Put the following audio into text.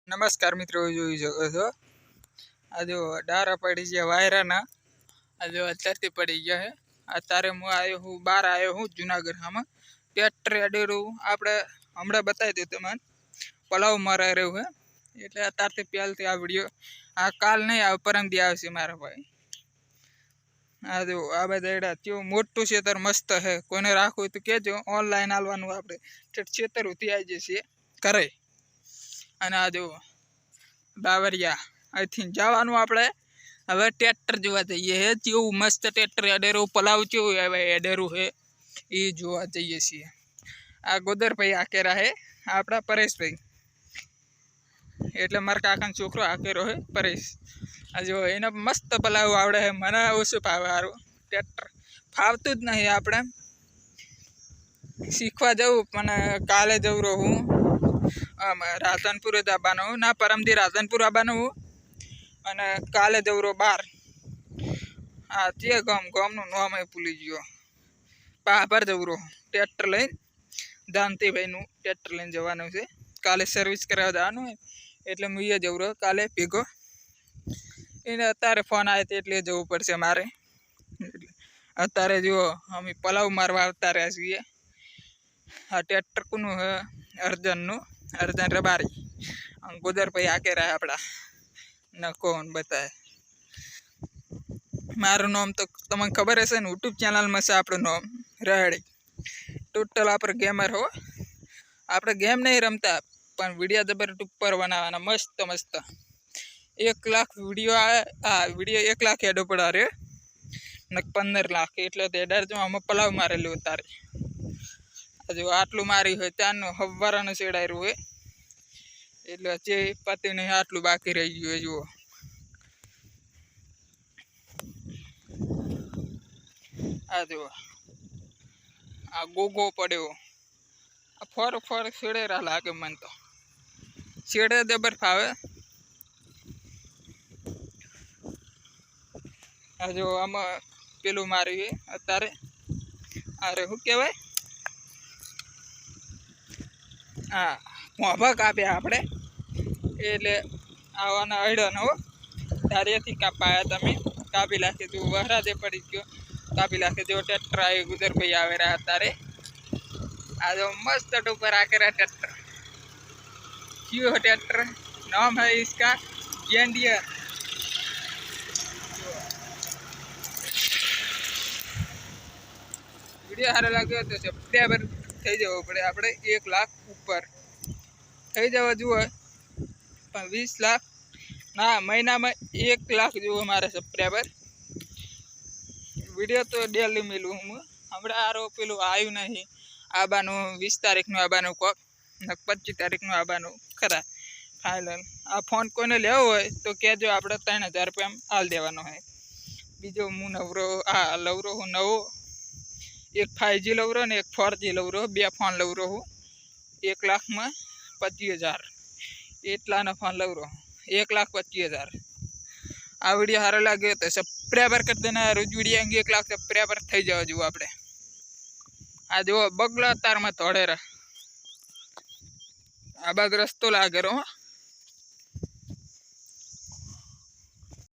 નમસ્કાર મિત્રો, જોઈ શકો છો આ જો ડારા પડી ગયા વાયરાના. આ જો અત્યારથી પડી ગયા છે. અત્યારે હું આવ્યો હું બહાર આવ્યો હું જુનાગઢમાં ટ્રેક્ટર અડેરું આપણે હમણાં બતાવી દઉં તમને પલાવ મારા રહ્યું છે. એટલે અત્યારથી પહેલથી આ વિડીયો આ કાલ નહીં આવે પરમદી આવશે મારા ભાઈ. આ જો આ બધા એડા કેવું મોટું ખેતર મસ્ત છે. કોઈને રાખવું હોય તો કહેજો, ઓનલાઈન આવવાનું આપણે ખેતર ઉતી આવી જશે કરે. અને આ જો બાવરિયા અહીંથી જવાનું આપણે હવે ટ્રેક્ટર જોવા જઈએ છે. કેવું મસ્ત ટ્રેક્ટર એડેરું પલાવ કેવું હવે એડેરું છે એ જોવા જઈએ છીએ. આ ગોદરભાઈ આકેરા છે આપણા પરેશભાઈ, એટલે મારા કાકાનો છોકરો આકેરો છે પરેશ. આ જો એને મસ્ત પલાવ આવડે છે, મને ઓછું ભાવે સારું. ટ્રેક્ટર ફાવતું જ નહીં, આપણે શીખવા જવું પણ કાલે જવું રહું રાધનપુર જ આવવાનું ના પરમદી રાધનપુર આવવાનું અને કાલે જવું રહું બહાર. હા તે ગામનું નામ ભૂલી ગયો. પાપર જવું રહું ટ્રેક્ટર લઈને, દાંતીભાઈનું ટ્રેક્ટર લઈને જવાનું છે. કાલે સર્વિસ કરાવવા જવાનું હોય એટલે હું એ જવું રહું કાલે ભેગો. એને અત્યારે ફોન આવે તો એટલે જવું પડશે મારે. અત્યારે જુઓ અમે પલાવ મારવા આવતા રહ્યા છીએ. આ ટ્રેક્ટર કોનું છે? અર્જનનું, અર્જન રબારી. ગોદરભાઈ આકે રહ્યા આપણા નકોન બતાવે. મારું નામ તો તમને ખબર હશે ને, યુટ્યુબ ચેનલમાં છે આપણું નામ રહેડી. ટોટલ આપણે ગેમર હો. આપણે ગેમ નહીં રમતા પણ વિડીયો જબર ઉપર બનાવવાના મસ્ત મસ્ત. 1 લાખ વિડીયો આવે. આ વિડીયો 1 લાખ એડો પડા રે ને 15 લાખ એટલે એડાર જો આમાં પલાવ મારેલું તારે. હજુ આટલું મારી હોય ત્યાંનું હવારાનું ચડાયેલું હોય એટલે જે પતિ નહીં આટલું બાકી રહી ગયું. જુઓ આ જુઓ આ ગોગો પડ્યો. આ ફર છેડેરા લાગે મને તો. છેડે જબર ફાવે. આ જો આમાં પેલું માર્યું અત્યારે અરે શું કહેવાય, હા મોભા કાપ્યા આપણે એટલે આવવાના અડ્યો હો. તારેથી કાપાયા તમે કાપી નાખી તું વહરાદે પડી ગયો કાપી નાખી. જો ટ્રેક્ટર આવી ગુદરભાઈ આવે રહ્યા અત્યારે. આ જો મસ્ત ઉપર આકેરા ટ્રેક્ટર. क्यों ट्रैक्टर नाम है इसका जेंडियर. वीडियो सारा लगे तो सब्सक्राइबर થઈ જવો પડે આપણે. 1 લાખ ઉપર થઈ જવા જોઈએ પણ 20 લાખ ના મહિનામાં 1 લાખ જેવો મારે સબસ્ક્રાઈબર. વિડીયો તો ડેલી મેલું હું. હમણાં આરો પેલું આવ્યું નહીં આબાનું 20 તારીખનું આબાનું કોક 25 તારીખનું આવવાનું ખરા ફાઇનલ. આ ફોન કોઈને લેવો હોય તો કહેજો, આપણે 3000 રૂપિયા હાલ દેવાનો હોય. બીજો હું નવરો આ લવરો હું નવો, એક 5G લવરો ને એક 4G લવરો, 2 ફોન લવરો હું 1 લાખમાં 25,000 એટલાનો ફોન લવરો 1,25,000. આ વિડીયો સારો લાગ્યો તો સબસ્ક્રાઈબર કરી દેના. રોજ વિડીયો અંગે 1 લાખ સબસ્ક્રાઈબર થઈ જવા જુઓ આપણે. આ જુઓ બગલો તારમાં તોડેરા આ બાદ રસ્તો લાગે રહો.